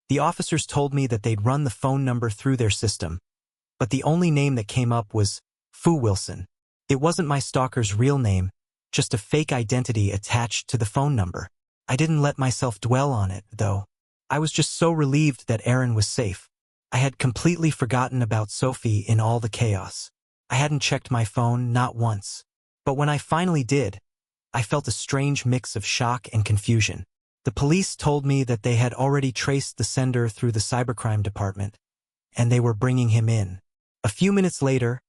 The officers told me that they'd run the phone number through their system, but the only name that came up was Fu Wilson. It wasn't my stalker's real name, just a fake identity attached to the phone number. I didn't let myself dwell on it, though. I was just so relieved that Aaron was safe. I had completely forgotten about Sophie in all the chaos. I hadn't checked my phone, not once. But when I finally did, I felt a strange mix of shock and confusion. The police told me that they had already traced the sender through the cybercrime department, and they were bringing him in. A few minutes later,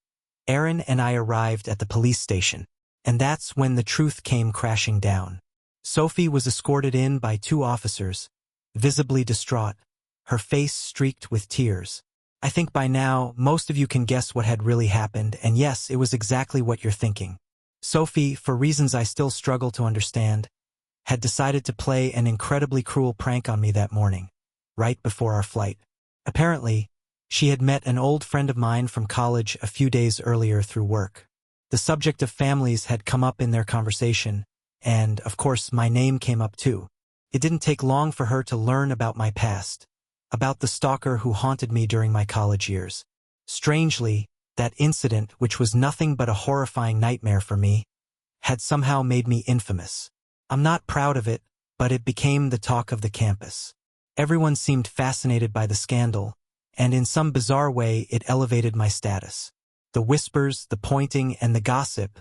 Aaron and I arrived at the police station, and that's when the truth came crashing down. Sophie was escorted in by 2 officers, visibly distraught, her face streaked with tears. I think by now, most of you can guess what had really happened, and yes, it was exactly what you're thinking. Sophie, for reasons I still struggle to understand, had decided to play an incredibly cruel prank on me that morning, right before our flight. Apparently, she had met an old friend of mine from college a few days earlier through work. The subject of families had come up in their conversation, and, of course, my name came up too. It didn't take long for her to learn about my past, about the stalker who haunted me during my college years. Strangely, that incident, which was nothing but a horrifying nightmare for me, had somehow made me infamous. I'm not proud of it, but it became the talk of the campus. Everyone seemed fascinated by the scandal, and in some bizarre way it elevated my status. The whispers, the pointing, and the gossip.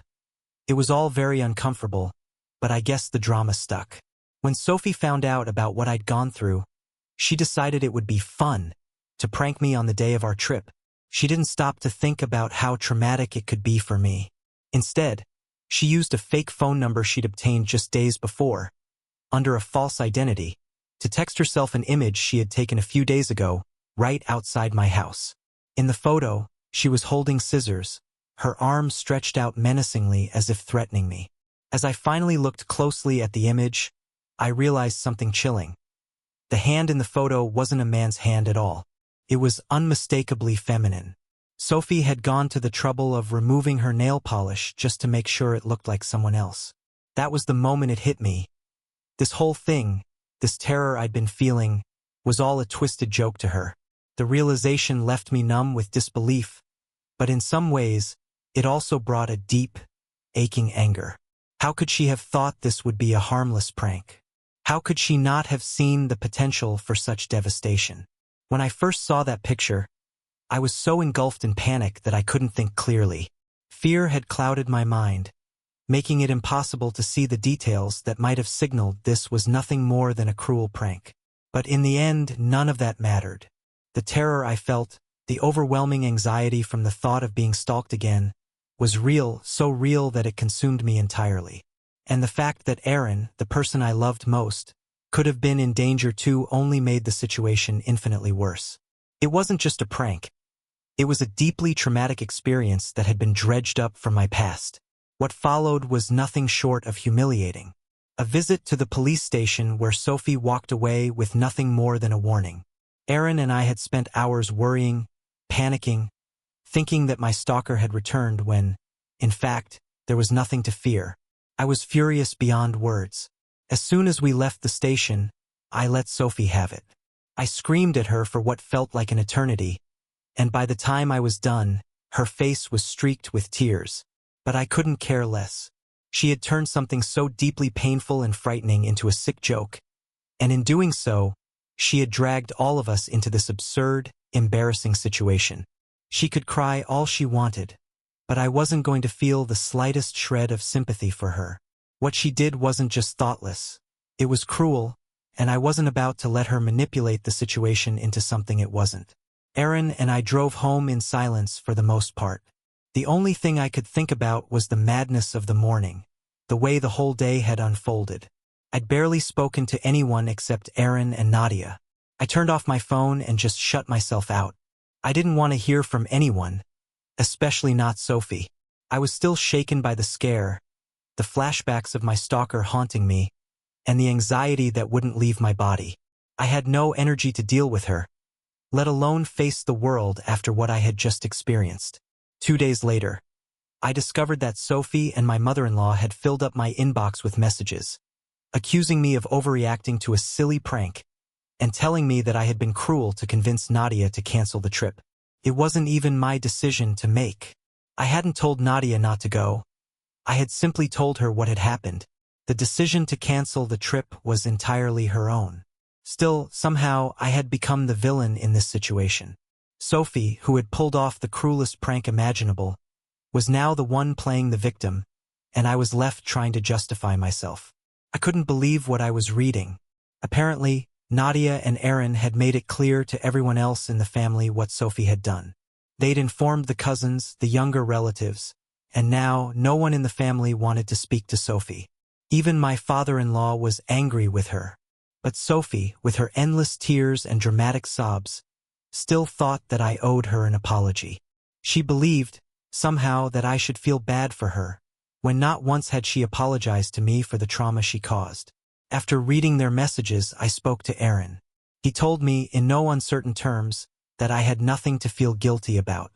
It was all very uncomfortable, but I guess the drama stuck. When Sophie found out about what I'd gone through, she decided it would be fun to prank me on the day of our trip. She didn't stop to think about how traumatic it could be for me. Instead, she used a fake phone number she'd obtained just days before, under a false identity, to text herself an image she had taken a few days ago, right outside my house. In the photo, she was holding scissors, her arms stretched out menacingly as if threatening me. As I finally looked closely at the image, I realized something chilling. The hand in the photo wasn't a man's hand at all. It was unmistakably feminine. Sophie had gone to the trouble of removing her nail polish just to make sure it looked like someone else. That was the moment it hit me. This whole thing, this terror I'd been feeling, was all a twisted joke to her. The realization left me numb with disbelief, but in some ways, it also brought a deep, aching anger. How could she have thought this would be a harmless prank? How could she not have seen the potential for such devastation? When I first saw that picture, I was so engulfed in panic that I couldn't think clearly. Fear had clouded my mind, making it impossible to see the details that might have signaled this was nothing more than a cruel prank. But in the end, none of that mattered. The terror I felt, the overwhelming anxiety from the thought of being stalked again, was real, so real that it consumed me entirely. And the fact that Aaron, the person I loved most, could have been in danger too only made the situation infinitely worse. It wasn't just a prank. It was a deeply traumatic experience that had been dredged up from my past. What followed was nothing short of humiliating. A visit to the police station where Sophie walked away with nothing more than a warning. Aaron and I had spent hours worrying, panicking, thinking that my stalker had returned when, in fact, there was nothing to fear. I was furious beyond words. As soon as we left the station, I let Sophie have it. I screamed at her for what felt like an eternity, and by the time I was done, her face was streaked with tears. But I couldn't care less. She had turned something so deeply painful and frightening into a sick joke, and in doing so, she had dragged all of us into this absurd, embarrassing situation. She could cry all she wanted, but I wasn't going to feel the slightest shred of sympathy for her. What she did wasn't just thoughtless. It was cruel, and I wasn't about to let her manipulate the situation into something it wasn't. Aaron and I drove home in silence for the most part. The only thing I could think about was the madness of the morning, the way the whole day had unfolded. I'd barely spoken to anyone except Aaron and Nadia. I turned off my phone and just shut myself out. I didn't want to hear from anyone, especially not Sophie. I was still shaken by the scare, the flashbacks of my stalker haunting me, and the anxiety that wouldn't leave my body. I had no energy to deal with her, let alone face the world after what I had just experienced. 2 days later, I discovered that Sophie and my mother-in-law had filled up my inbox with messages, accusing me of overreacting to a silly prank and telling me that I had been cruel to convince Nadia to cancel the trip. It wasn't even my decision to make. I hadn't told Nadia not to go. I had simply told her what had happened. The decision to cancel the trip was entirely her own. Still, somehow, I had become the villain in this situation. Sophie, who had pulled off the cruelest prank imaginable, was now the one playing the victim, and I was left trying to justify myself. I couldn't believe what I was reading. Apparently, Nadia and Aaron had made it clear to everyone else in the family what Sophie had done. They'd informed the cousins, the younger relatives, and now no one in the family wanted to speak to Sophie. Even my father-in-law was angry with her. But Sophie, with her endless tears and dramatic sobs, still thought that I owed her an apology. She believed, somehow, that I should feel bad for her, when not once had she apologized to me for the trauma she caused. After reading their messages, I spoke to Aaron. He told me, in no uncertain terms, that I had nothing to feel guilty about.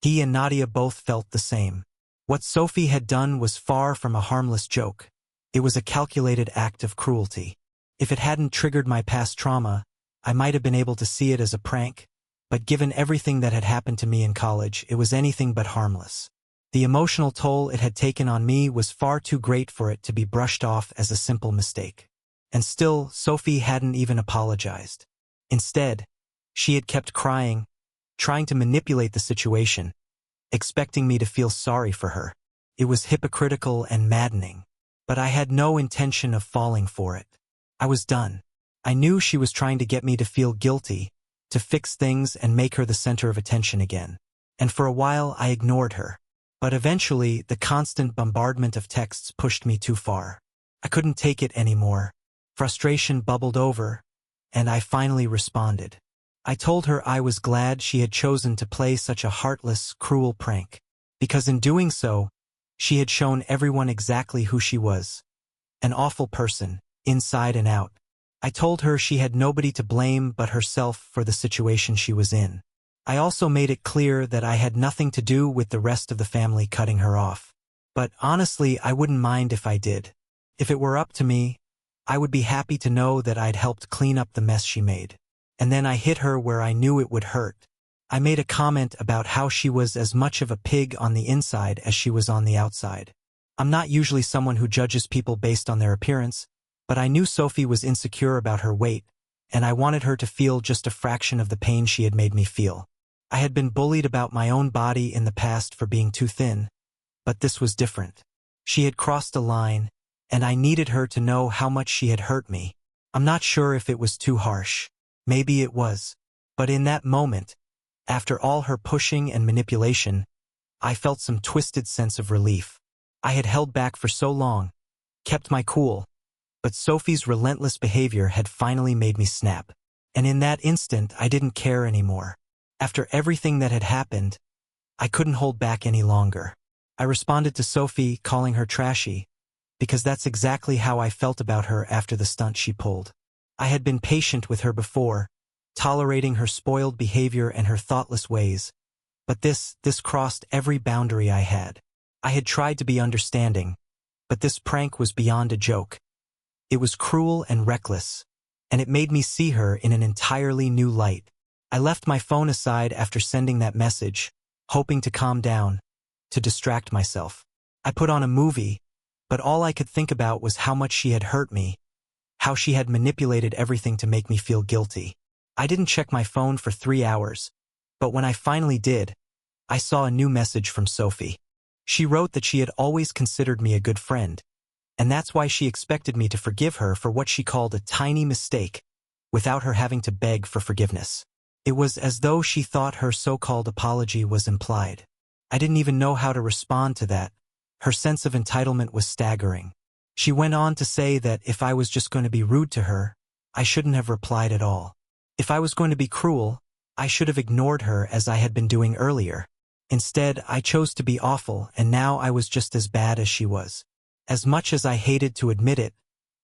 He and Nadia both felt the same. What Sophie had done was far from a harmless joke. It was a calculated act of cruelty. If it hadn't triggered my past trauma, I might have been able to see it as a prank, but given everything that had happened to me in college, it was anything but harmless. The emotional toll it had taken on me was far too great for it to be brushed off as a simple mistake. And still, Sophie hadn't even apologized. Instead, she had kept crying, trying to manipulate the situation, expecting me to feel sorry for her. It was hypocritical and maddening, but I had no intention of falling for it. I was done. I knew she was trying to get me to feel guilty, to fix things and make her the center of attention again. And for a while, I ignored her. But eventually, the constant bombardment of texts pushed me too far. I couldn't take it anymore. Frustration bubbled over, and I finally responded. I told her I was glad she had chosen to play such a heartless, cruel prank, because in doing so, she had shown everyone exactly who she was. An awful person, inside and out. I told her she had nobody to blame but herself for the situation she was in. I also made it clear that I had nothing to do with the rest of the family cutting her off. But honestly, I wouldn't mind if I did. If it were up to me, I would be happy to know that I'd helped clean up the mess she made. And then I hit her where I knew it would hurt. I made a comment about how she was as much of a pig on the inside as she was on the outside. I'm not usually someone who judges people based on their appearance, but I knew Sophie was insecure about her weight, and I wanted her to feel just a fraction of the pain she had made me feel. I had been bullied about my own body in the past for being too thin, but this was different. She had crossed a line, and I needed her to know how much she had hurt me. I'm not sure if it was too harsh. Maybe it was. But in that moment, after all her pushing and manipulation, I felt some twisted sense of relief. I had held back for so long, kept my cool, but Sophie's relentless behavior had finally made me snap. And in that instant, I didn't care anymore. After everything that had happened, I couldn't hold back any longer. I responded to Sophie, calling her trashy, because that's exactly how I felt about her after the stunt she pulled. I had been patient with her before, tolerating her spoiled behavior and her thoughtless ways, but this crossed every boundary I had. I had tried to be understanding, but this prank was beyond a joke. It was cruel and reckless, and it made me see her in an entirely new light. I left my phone aside after sending that message, hoping to calm down, to distract myself. I put on a movie, but all I could think about was how much she had hurt me, how she had manipulated everything to make me feel guilty. I didn't check my phone for 3 hours, but when I finally did, I saw a new message from Sophie. She wrote that she had always considered me a good friend, and that's why she expected me to forgive her for what she called a tiny mistake, without her having to beg for forgiveness. It was as though she thought her so-called apology was implied. I didn't even know how to respond to that. Her sense of entitlement was staggering. She went on to say that if I was just going to be rude to her, I shouldn't have replied at all. If I was going to be cruel, I should have ignored her as I had been doing earlier. Instead, I chose to be awful, and now I was just as bad as she was. As much as I hated to admit it,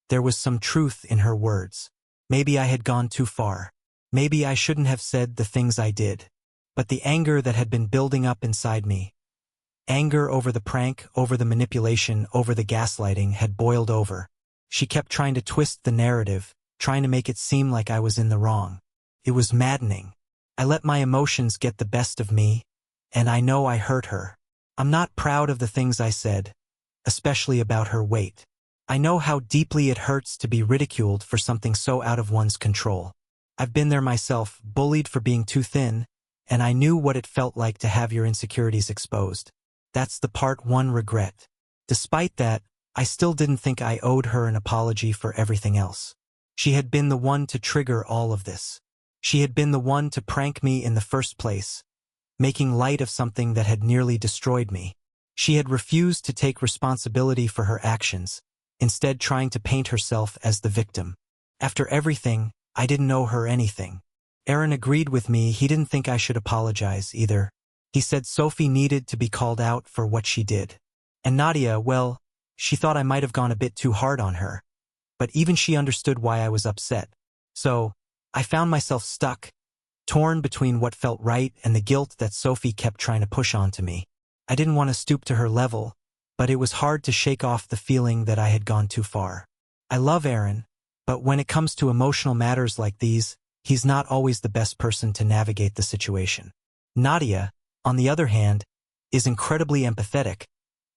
there was some truth in her words. Maybe I had gone too far. Maybe I shouldn't have said the things I did. But the anger that had been building up inside me, anger over the prank, over the manipulation, over the gaslighting, had boiled over. She kept trying to twist the narrative, trying to make it seem like I was in the wrong. It was maddening. I let my emotions get the best of me, and I know I hurt her. I'm not proud of the things I said, especially about her weight. I know how deeply it hurts to be ridiculed for something so out of one's control. I've been there myself, bullied for being too thin, and I knew what it felt like to have your insecurities exposed. That's the part one regret. Despite that, I still didn't think I owed her an apology for everything else. She had been the one to trigger all of this. She had been the one to prank me in the first place, making light of something that had nearly destroyed me. She had refused to take responsibility for her actions, instead trying to paint herself as the victim. After everything, I didn't owe her anything. Aaron agreed with me. He didn't think I should apologize either. He said Sophie needed to be called out for what she did. And Nadia, well, she thought I might have gone a bit too hard on her. But even she understood why I was upset. So, I found myself stuck, torn between what felt right and the guilt that Sophie kept trying to push onto me. I didn't want to stoop to her level, but it was hard to shake off the feeling that I had gone too far. I love Aaron, but when it comes to emotional matters like these, he's not always the best person to navigate the situation. Nadia, on the other hand, is incredibly empathetic,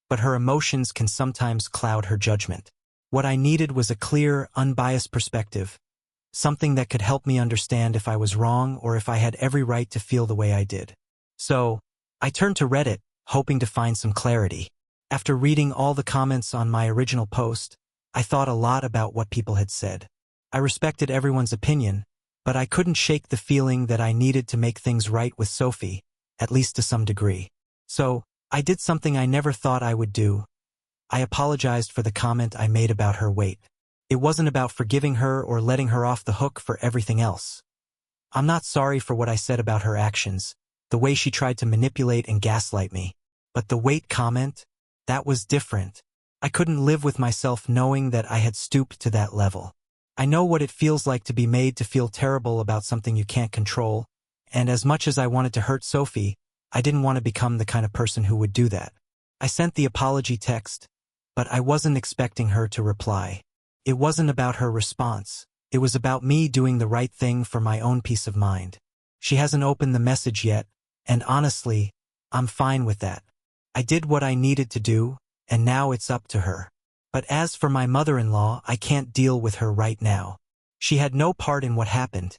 but her emotions can sometimes cloud her judgment. What I needed was a clear, unbiased perspective, something that could help me understand if I was wrong or if I had every right to feel the way I did. So, I turned to Reddit, hoping to find some clarity. After reading all the comments on my original post, I thought a lot about what people had said. I respected everyone's opinion, but I couldn't shake the feeling that I needed to make things right with Sophie, at least to some degree. So, I did something I never thought I would do. I apologized for the comment I made about her weight. It wasn't about forgiving her or letting her off the hook for everything else. I'm not sorry for what I said about her actions, the way she tried to manipulate and gaslight me. But the weight comment? That was different. I couldn't live with myself knowing that I had stooped to that level. I know what it feels like to be made to feel terrible about something you can't control, and as much as I wanted to hurt Sophie, I didn't want to become the kind of person who would do that. I sent the apology text, but I wasn't expecting her to reply. It wasn't about her response. It was about me doing the right thing for my own peace of mind. She hasn't opened the message yet, and honestly, I'm fine with that. I did what I needed to do, and now it's up to her. But as for my mother-in-law, I can't deal with her right now. She had no part in what happened,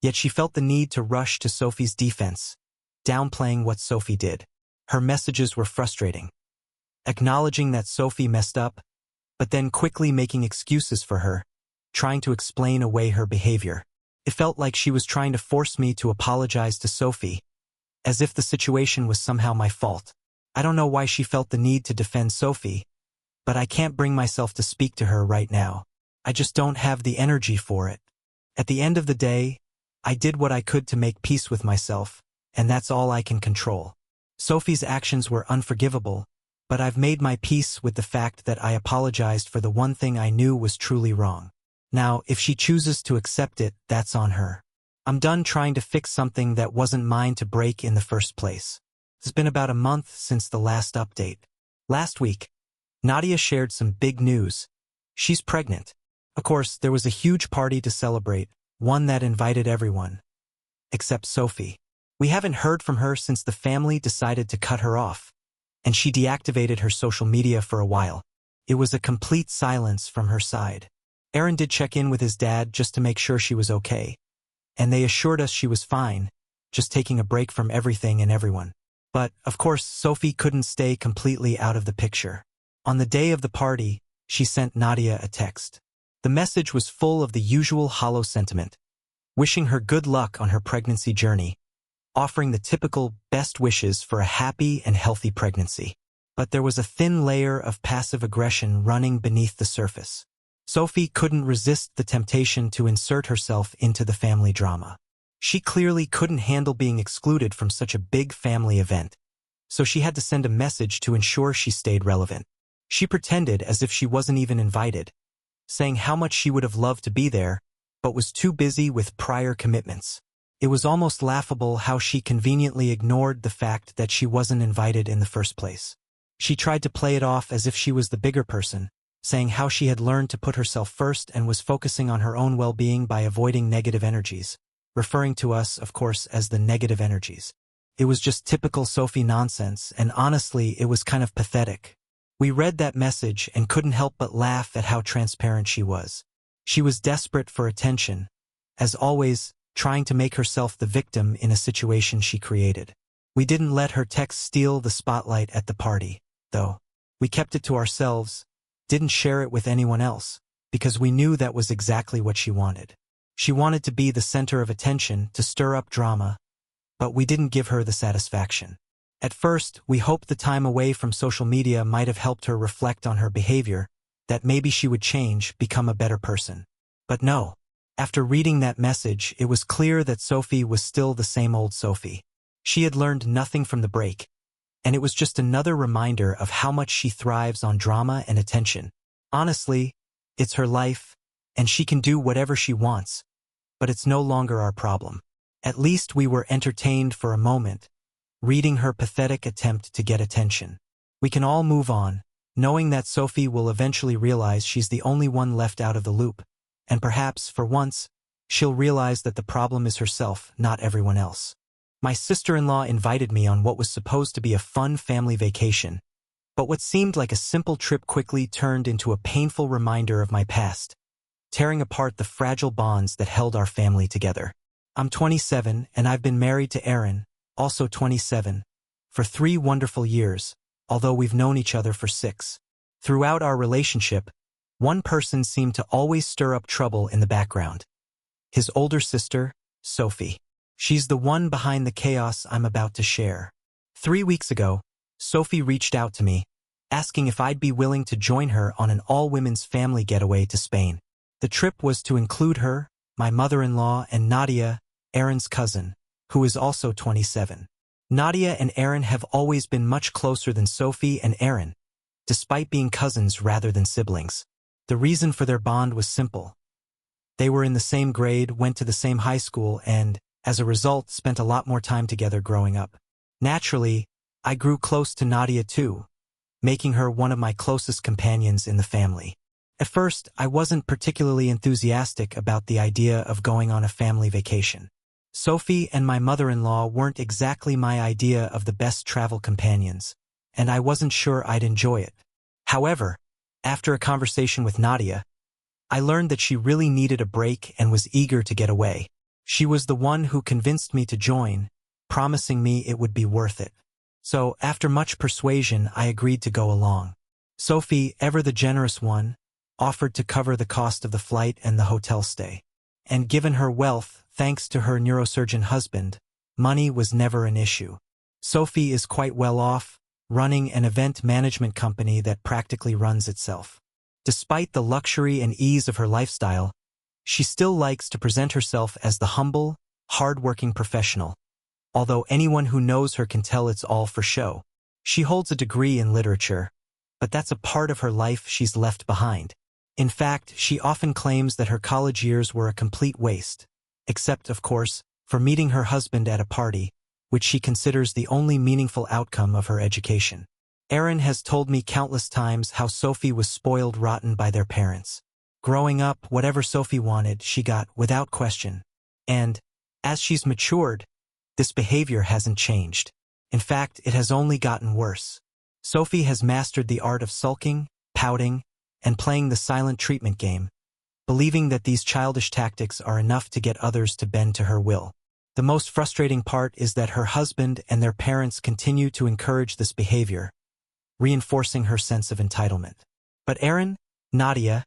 yet she felt the need to rush to Sophie's defense, downplaying what Sophie did. Her messages were frustrating, acknowledging that Sophie messed up, but then quickly making excuses for her, trying to explain away her behavior. It felt like she was trying to force me to apologize to Sophie, as if the situation was somehow my fault. I don't know why she felt the need to defend Sophie, but I can't bring myself to speak to her right now. I just don't have the energy for it. At the end of the day, I did what I could to make peace with myself, and that's all I can control. Sophie's actions were unforgivable, but I've made my peace with the fact that I apologized for the one thing I knew was truly wrong. Now, if she chooses to accept it, that's on her. I'm done trying to fix something that wasn't mine to break in the first place. It's been about a month since the last update. Last week, Nadia shared some big news. She's pregnant. Of course, there was a huge party to celebrate, one that invited everyone, except Sophie. We haven't heard from her since the family decided to cut her off, and she deactivated her social media for a while. It was a complete silence from her side. Aaron did check in with his dad just to make sure she was okay, and they assured us she was fine, just taking a break from everything and everyone. But, of course, Sophie couldn't stay completely out of the picture. On the day of the party, she sent Nadia a text. The message was full of the usual hollow sentiment, wishing her good luck on her pregnancy journey, offering the typical best wishes for a happy and healthy pregnancy. But there was a thin layer of passive aggression running beneath the surface. Sophie couldn't resist the temptation to insert herself into the family drama. She clearly couldn't handle being excluded from such a big family event, so she had to send a message to ensure she stayed relevant. She pretended as if she wasn't even invited, saying how much she would have loved to be there, but was too busy with prior commitments. It was almost laughable how she conveniently ignored the fact that she wasn't invited in the first place. She tried to play it off as if she was the bigger person, saying how she had learned to put herself first and was focusing on her own well-being by avoiding negative energies, referring to us, of course, as the negative energies. It was just typical Sophie nonsense, and honestly, it was kind of pathetic. We read that message and couldn't help but laugh at how transparent she was. She was desperate for attention, as always, trying to make herself the victim in a situation she created. We didn't let her text steal the spotlight at the party, though. We kept it to ourselves, didn't share it with anyone else, because we knew that was exactly what she wanted. She wanted to be the center of attention, to stir up drama, but we didn't give her the satisfaction. At first, we hoped the time away from social media might have helped her reflect on her behavior, that maybe she would change, become a better person. But no. After reading that message, it was clear that Sophie was still the same old Sophie. She had learned nothing from the break, and it was just another reminder of how much she thrives on drama and attention. Honestly, it's her life, and she can do whatever she wants, but it's no longer our problem. At least we were entertained for a moment, reading her pathetic attempt to get attention. We can all move on, knowing that Sophie will eventually realize she's the only one left out of the loop, and perhaps, for once, she'll realize that the problem is herself, not everyone else. My sister-in-law invited me on what was supposed to be a fun family vacation, but what seemed like a simple trip quickly turned into a painful reminder of my past, tearing apart the fragile bonds that held our family together. I'm 27, and I've been married to Aaron, also 27, for 3 wonderful years, although we've known each other for 6. Throughout our relationship, one person seemed to always stir up trouble in the background. His older sister, Sophie. She's the one behind the chaos I'm about to share. 3 weeks ago, Sophie reached out to me, asking if I'd be willing to join her on an all-women's family getaway to Spain. The trip was to include her, my mother-in-law, and Nadia, Aaron's cousin, who is also 27. Nadia and Aaron have always been much closer than Sophie and Aaron, despite being cousins rather than siblings. The reason for their bond was simple. They were in the same grade, went to the same high school, and, as a result, spent a lot more time together growing up. Naturally, I grew close to Nadia too, making her one of my closest companions in the family. At first, I wasn't particularly enthusiastic about the idea of going on a family vacation. Sophie and my mother-in-law weren't exactly my idea of the best travel companions, and I wasn't sure I'd enjoy it. However, after a conversation with Nadia, I learned that she really needed a break and was eager to get away. She was the one who convinced me to join, promising me it would be worth it. So, after much persuasion, I agreed to go along. Sophie, ever the generous one, offered to cover the cost of the flight and the hotel stay. And given her wealth, thanks to her neurosurgeon husband, money was never an issue. Sophie is quite well off, running an event management company that practically runs itself. Despite the luxury and ease of her lifestyle, she still likes to present herself as the humble, hard-working professional, although anyone who knows her can tell it's all for show. She holds a degree in literature, but that's a part of her life she's left behind. In fact, she often claims that her college years were a complete waste, except, of course, for meeting her husband at a party, which she considers the only meaningful outcome of her education. Aaron has told me countless times how Sophie was spoiled rotten by their parents. Growing up, whatever Sophie wanted, she got without question. And, as she's matured, this behavior hasn't changed. In fact, it has only gotten worse. Sophie has mastered the art of sulking, pouting, and playing the silent treatment game, believing that these childish tactics are enough to get others to bend to her will. The most frustrating part is that her husband and their parents continue to encourage this behavior, reinforcing her sense of entitlement. But Aaron, Nadia,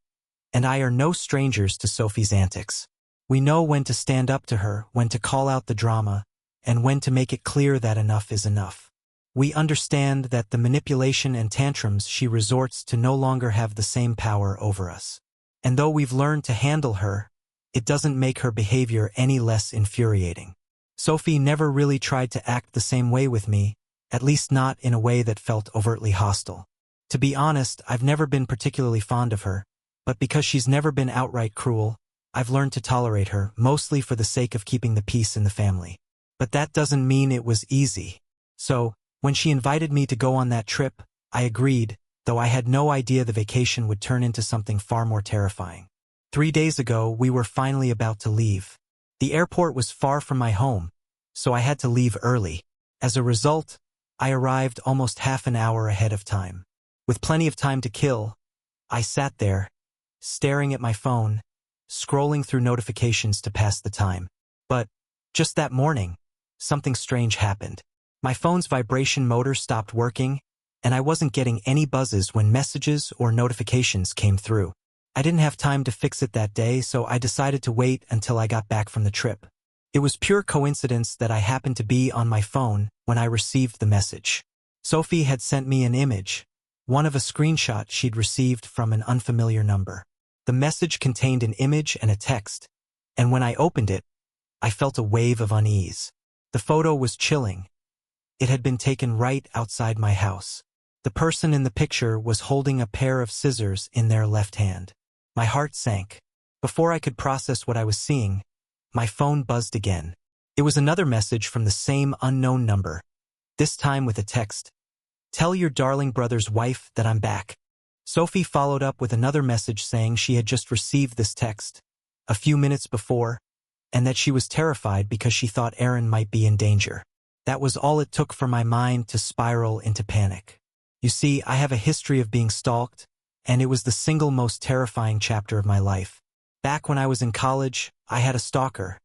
and I are no strangers to Sophie's antics. We know when to stand up to her, when to call out the drama, and when to make it clear that enough is enough. We understand that the manipulation and tantrums she resorts to no longer have the same power over us. And though we've learned to handle her, it doesn't make her behavior any less infuriating. Sophie never really tried to act the same way with me, at least not in a way that felt overtly hostile. To be honest, I've never been particularly fond of her, but because she's never been outright cruel, I've learned to tolerate her, mostly for the sake of keeping the peace in the family. But that doesn't mean it was easy. So, when she invited me to go on that trip, I agreed, though I had no idea the vacation would turn into something far more terrifying. 3 days ago, we were finally about to leave. The airport was far from my home, so I had to leave early. As a result, I arrived almost half an hour ahead of time. With plenty of time to kill, I sat there, staring at my phone, scrolling through notifications to pass the time. But, just that morning, something strange happened. My phone's vibration motor stopped working, and I wasn't getting any buzzes when messages or notifications came through. I didn't have time to fix it that day, so I decided to wait until I got back from the trip. It was pure coincidence that I happened to be on my phone when I received the message. Sophie had sent me an image, one of a screenshot she'd received from an unfamiliar number. The message contained an image and a text, and when I opened it, I felt a wave of unease. The photo was chilling. It had been taken right outside my house. The person in the picture was holding a pair of scissors in their left hand. My heart sank. Before I could process what I was seeing, my phone buzzed again. It was another message from the same unknown number, this time with a text. "Tell your darling brother's wife that I'm back." Sophie followed up with another message saying she had just received this text a few minutes before, and that she was terrified because she thought Aaron might be in danger. That was all it took for my mind to spiral into panic. You see, I have a history of being stalked, and it was the single most terrifying chapter of my life. Back when I was in college, I had a stalker,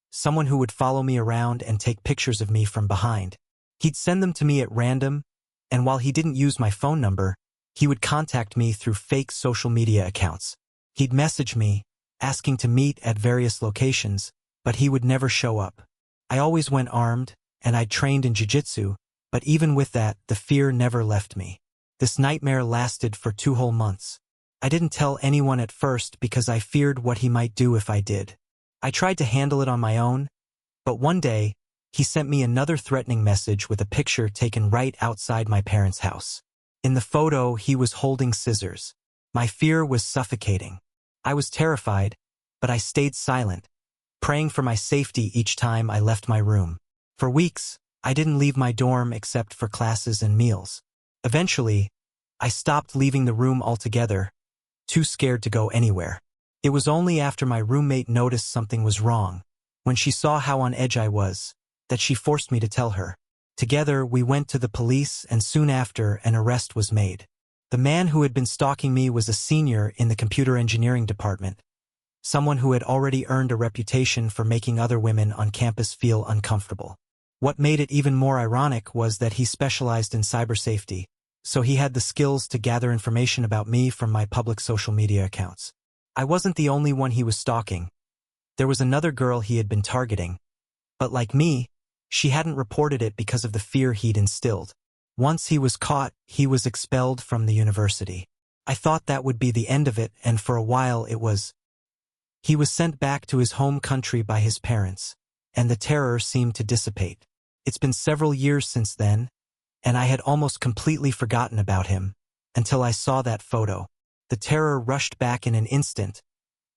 someone who would follow me around and take pictures of me from behind. He'd send them to me at random, and while he didn't use my phone number, he would contact me through fake social media accounts. He'd message me, asking to meet at various locations, but he would never show up. I always went armed, and I'd trained in jiu-jitsu, but even with that, the fear never left me. This nightmare lasted for 2 whole months. I didn't tell anyone at first because I feared what he might do if I did. I tried to handle it on my own, but one day, he sent me another threatening message with a picture taken right outside my parents' house. In the photo, he was holding scissors. My fear was suffocating. I was terrified, but I stayed silent, praying for my safety each time I left my room. For weeks, I didn't leave my dorm except for classes and meals. Eventually, I stopped leaving the room altogether, too scared to go anywhere. It was only after my roommate noticed something was wrong, when she saw how on edge I was, that she forced me to tell her. Together, we went to the police, and soon after, an arrest was made. The man who had been stalking me was a senior in the computer engineering department, someone who had already earned a reputation for making other women on campus feel uncomfortable. What made it even more ironic was that he specialized in cyber safety, so he had the skills to gather information about me from my public social media accounts. I wasn't the only one he was stalking. There was another girl he had been targeting, but like me, she hadn't reported it because of the fear he'd instilled. Once he was caught, he was expelled from the university. I thought that would be the end of it, and for a while it was. He was sent back to his home country by his parents, and the terror seemed to dissipate. It's been several years since then, and I had almost completely forgotten about him, until I saw that photo. The terror rushed back in an instant,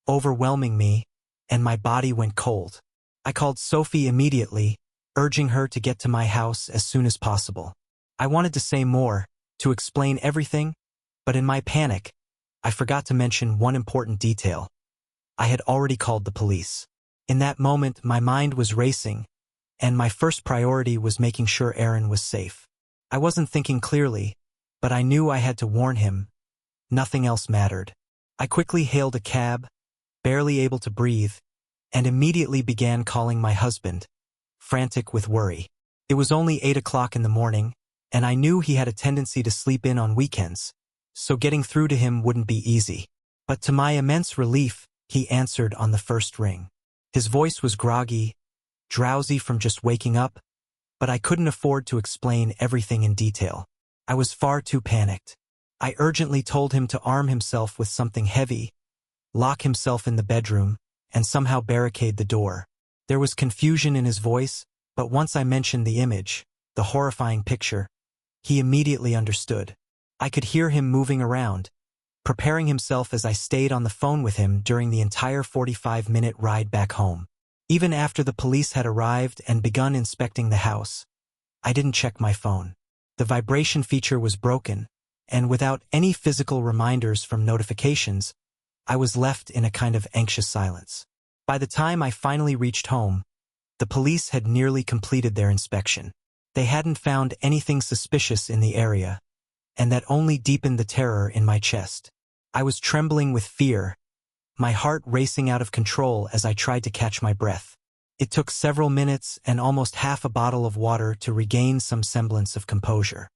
overwhelming me, and my body went cold. I called Sophie immediately, urging her to get to my house as soon as possible. I wanted to say more, to explain everything, but in my panic, I forgot to mention one important detail. I had already called the police. In that moment, my mind was racing, and my first priority was making sure Aaron was safe. I wasn't thinking clearly, but I knew I had to warn him. Nothing else mattered. I quickly hailed a cab, barely able to breathe, and immediately began calling my husband, frantic with worry. It was only 8 o'clock in the morning, and I knew he had a tendency to sleep in on weekends, so getting through to him wouldn't be easy. But to my immense relief, he answered on the first ring. His voice was groggy, drowsy from just waking up, but I couldn't afford to explain everything in detail. I was far too panicked. I urgently told him to arm himself with something heavy, lock himself in the bedroom, and somehow barricade the door. There was confusion in his voice, but once I mentioned the image, the horrifying picture, he immediately understood. I could hear him moving around, preparing himself as I stayed on the phone with him during the entire 45-minute ride back home. Even after the police had arrived and begun inspecting the house, I didn't check my phone. The vibration feature was broken, and without any physical reminders from notifications, I was left in a kind of anxious silence. By the time I finally reached home, the police had nearly completed their inspection. They hadn't found anything suspicious in the area, and that only deepened the terror in my chest. I was trembling with fear, my heart racing out of control as I tried to catch my breath. It took several minutes and almost half a bottle of water to regain some semblance of composure.